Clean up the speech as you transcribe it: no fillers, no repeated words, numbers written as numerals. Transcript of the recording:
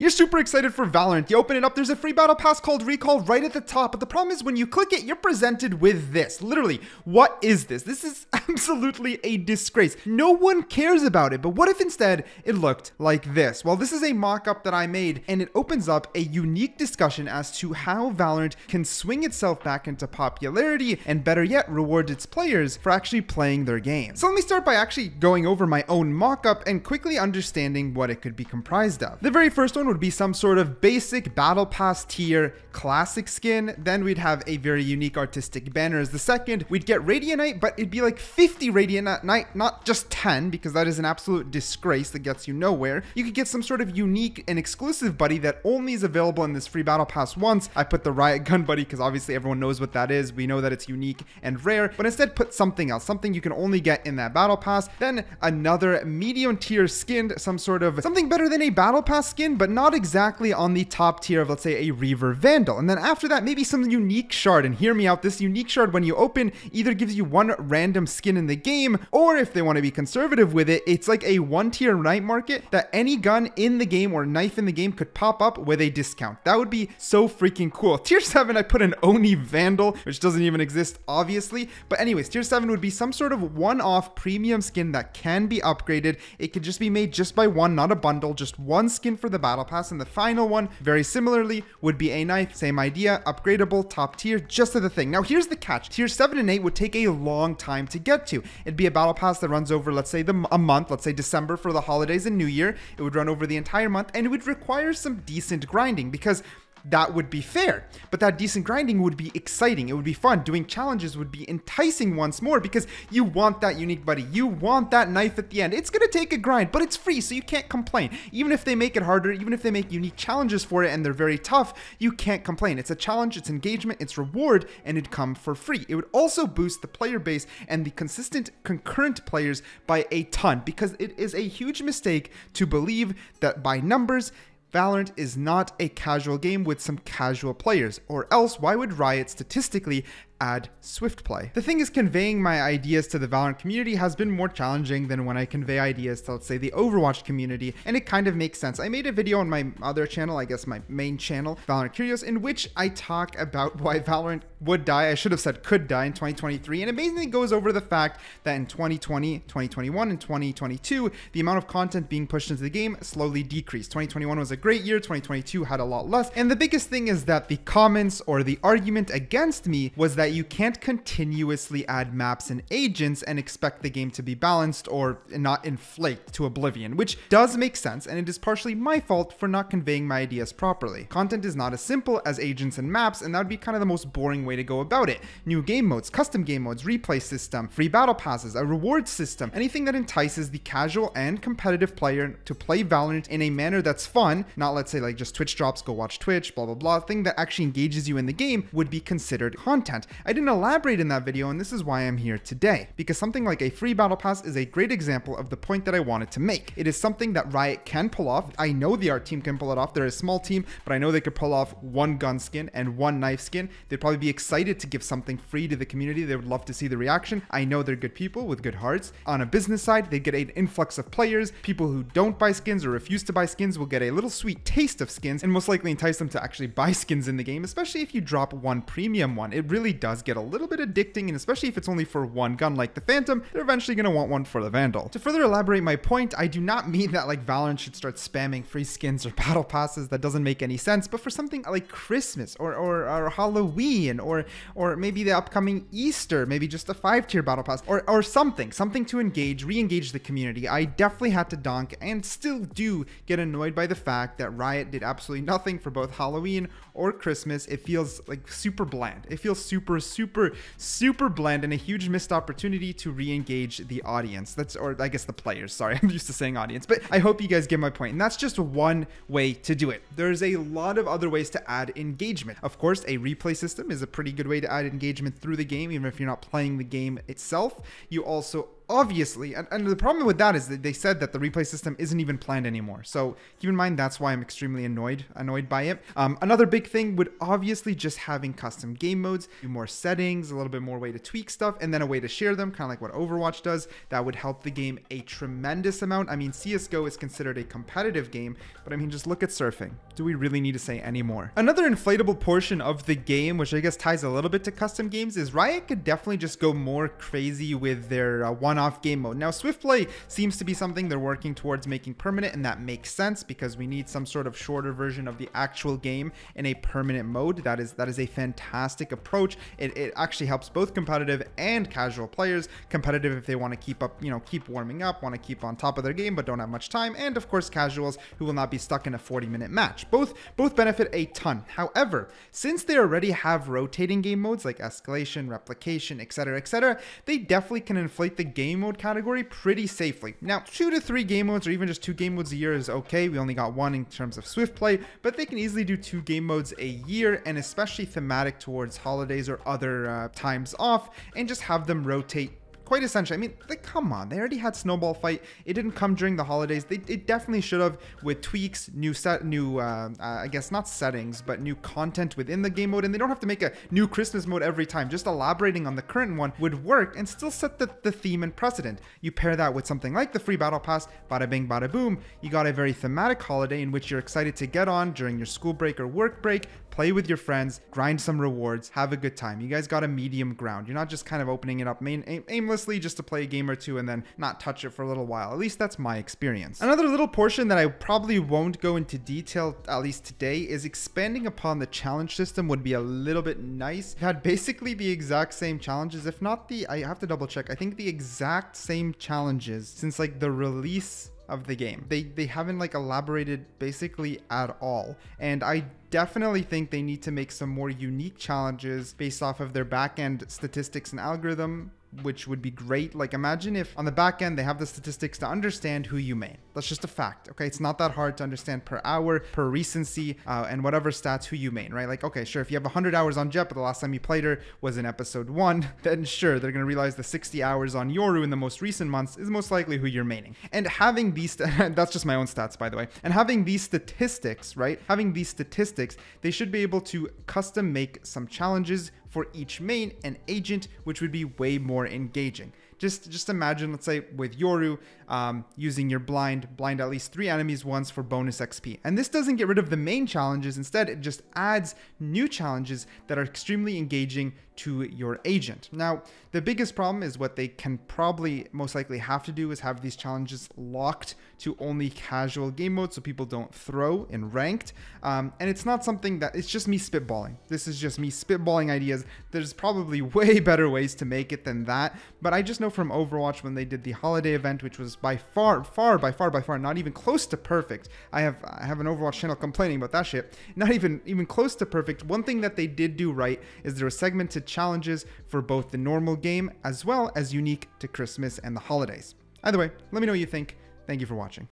You're super excited for Valorant. You open it up, there's a free battle pass called Recall right at the top. But the problem is when you click it, you're presented with this. Literally, what is this? This is absolutely a disgrace. No one cares about it. But what if instead it looked like this? Well, this is a mock-up that I made, and it opens up a unique discussion as to how Valorant can swing itself back into popularity and, better yet, reward its players for actually playing their game. So let me start by actually going over my own mock-up and quickly understanding what it could be comprised of. The very first one would be some sort of basic battle pass tier classic skin. Then we'd have a very unique artistic banner as the second. We'd get Radiant, but it'd be like 50 Radiant Knight, not just 10, because that is an absolute disgrace that gets you nowhere. You could get some sort of unique and exclusive buddy that only is available in this free battle pass once. I put the Riot Gun buddy because obviously everyone knows what that is. We know that it's unique and rare, but instead put something else, something you can only get in that battle pass. Then another medium tier skin, something better than a battle pass skin, but not exactly on the top tier of, let's say, a Reaver Vandal. And then after that, maybe some unique shard. And hear me out, this unique shard, when you open, either gives you one random skin in the game, or if they want to be conservative with it, it's like a one tier night market that any gun in the game or knife in the game could pop up with a discount. That would be so freaking cool. Tier 7, I put an Oni Vandal, which doesn't even exist, obviously. But anyways, tier 7 would be some sort of one-off premium skin that can be upgraded. It could just be made just by one, not a bundle, just one skin for the battle pass. And the final one, very similarly, would be a knife. Same idea, upgradable, top tier, just to the thing. Now here's the catch. Tier 7 and 8 would take a long time to get to. It'd be a battle pass that runs over, let's say, a month, let's say December for the holidays and New Year. It would run over the entire month, and it would require some decent grinding, because that would be fair, but that decent grinding would be exciting. It would be fun. Doing challenges would be enticing once more, because you want that unique buddy. You want that knife at the end. It's going to take a grind, but it's free, so you can't complain. Even if they make it harder, even if they make unique challenges for it and they're very tough, you can't complain. It's a challenge, it's engagement, it's reward, and it'd come for free. It would also boost the player base and the consistent concurrent players by a ton, because it is a huge mistake to believe that by numbers, Valorant is not a casual game with some casual players, or else why would Riot statistically add swift play? The thing is, conveying my ideas to the Valorant community has been more challenging than when I convey ideas to, let's say, the Overwatch community, and it kind of makes sense. I made a video on my other channel, I guess my main channel, Valorant Curious, in which I talk about why Valorant would die, I should have said could die, in 2023, and it basically goes over the fact that in 2020, 2021, and 2022, the amount of content being pushed into the game slowly decreased. 2021 was a great year, 2022 had a lot less, and the biggest thing is that the comments or the argument against me was that you can't continuously add maps and agents and expect the game to be balanced or not inflate to oblivion, which does make sense, and it is partially my fault for not conveying my ideas properly. Content is not as simple as agents and maps, and that would be kind of the most boring way to go about it. New game modes, custom game modes, replay system, free battle passes, a reward system, anything that entices the casual and competitive player to play Valorant in a manner that's fun, not, let's say, like just Twitch drops, go watch Twitch, blah blah blah, thing that actually engages you in the game would be considered content. I didn't elaborate in that video, and this is why I'm here today, because something like a free battle pass is a great example of the point that I wanted to make. It is something that Riot can pull off. I know the art team can pull it off. They're a small team, but I know they could pull off one gun skin and one knife skin. They'd probably be excited to give something free to the community. They would love to see the reaction. I know they're good people with good hearts. On a business side, they get an influx of players. People who don't buy skins or refuse to buy skins will get a little sweet taste of skins, and most likely entice them to actually buy skins in the game, especially if you drop one premium one. It really does get a little bit addicting, and especially if it's only for one gun like the Phantom, they're eventually going to want one for the Vandal. To further elaborate my point, I do not mean that like Valorant should start spamming free skins or battle passes. That doesn't make any sense. But for something like Christmas or Halloween or maybe the upcoming Easter, maybe just a 5-tier battle pass or something to engage, re-engage the community, I definitely had to donk and still do get annoyed by the fact that Riot did absolutely nothing for both Halloween or Christmas. It feels like super bland. It feels super bland, and a huge missed opportunity to re-engage the audience. Or I guess the players. Sorry, I'm used to saying audience, but I hope you guys get my point. And that's just one way to do it. There's a lot of other ways to add engagement. Of course, a replay system is a pretty good way to add engagement through the game, even if you're not playing the game itself. You also obviously, and the problem with that is that they said that the replay system isn't even planned anymore. So keep in mind, that's why I'm extremely annoyed by it. Another big thing would obviously just having custom game modes, more settings, a little bit more way to tweak stuff, and then a way to share them, kind of like what Overwatch does. That would help the game a tremendous amount. I mean, CSGO is considered a competitive game, but I mean, just look at surfing. Do we really need to say any more? Another inflatable portion of the game, which I guess ties a little bit to custom games, is Riot could definitely just go more crazy with their one-off game mode. Now, Swift Play seems to be something they're working towards making permanent, and that makes sense because we need some sort of shorter version of the actual game in a permanent mode. That is a fantastic approach. It actually helps both competitive and casual players. Competitive if they want to keep up, keep warming up, want to keep on top of their game but don't have much time, and of course casuals who will not be stuck in a 40-minute match. Both benefit a ton. However, since they already have rotating game modes like escalation, replication, etc., they definitely can inflate the game mode category pretty safely. Now, 2 to 3 game modes or even just 2 game modes a year is okay. We only got 1 in terms of Swift Play, but they can easily do 2 game modes a year, and especially thematic towards holidays or other times off, and just have them rotate quite essentially. I mean, come on, they already had Snowball Fight. It didn't come during the holidays. It definitely should have, with tweaks, I guess not settings, but new content within the game mode. And they don't have to make a new Christmas mode every time. Just elaborating on the current one would work and still set the theme and precedent. You pair that with something like the free battle pass, bada bing, bada boom. You got a very thematic holiday in which you're excited to get on during your school break or work break, play with your friends, grind some rewards, have a good time. You guys got a medium ground. You're not just kind of opening it up aimlessly just to play a game or two and then not touch it for a little while. At least that's my experience. Another little portion that I probably won't go into detail, at least today, is expanding upon the challenge system would be a little bit nice. It had basically the exact same challenges, if not I have to double check. I think the exact same challenges since like the release of the game. They haven't like elaborated basically at all. And I definitely think they need to make some more unique challenges based off of their back-end statistics and algorithm, which would be great. Like, imagine if on the back end they have the statistics to understand who you main. That's just a fact, okay? It's not that hard to understand per hour, per recency, and whatever stats who you main, right? Like, okay, sure, if you have 100 hours on Jet, but the last time you played her was in episode 1, then sure, they're gonna realize the 60 hours on Yoru in the most recent months is most likely who you're maining. And having these, that's just my own stats, by the way, and having these statistics, right? Having these statistics, they should be able to custom make some challenges for each main and agent, which would be way more engaging. Just imagine, let's say with Yoru, using your blind at least 3 enemies once for bonus XP. And this doesn't get rid of the main challenges. Instead, it just adds new challenges that are extremely engaging to your agent. Now, the biggest problem is what they can probably most likely have to do is have these challenges locked to only casual game mode so people don't throw in ranked. And it's not something that, it's just me spitballing. This is just me spitballing ideas. There's probably way better ways to make it than that. But I just know from Overwatch when they did the holiday event, which was by far not even close to perfect. I have an Overwatch channel complaining about that shit. Not even close to perfect. One thing that they did do right is there were segmented challenges for both the normal game as well as unique to Christmas and the holidays. Either way, let me know what you think. Thank you for watching.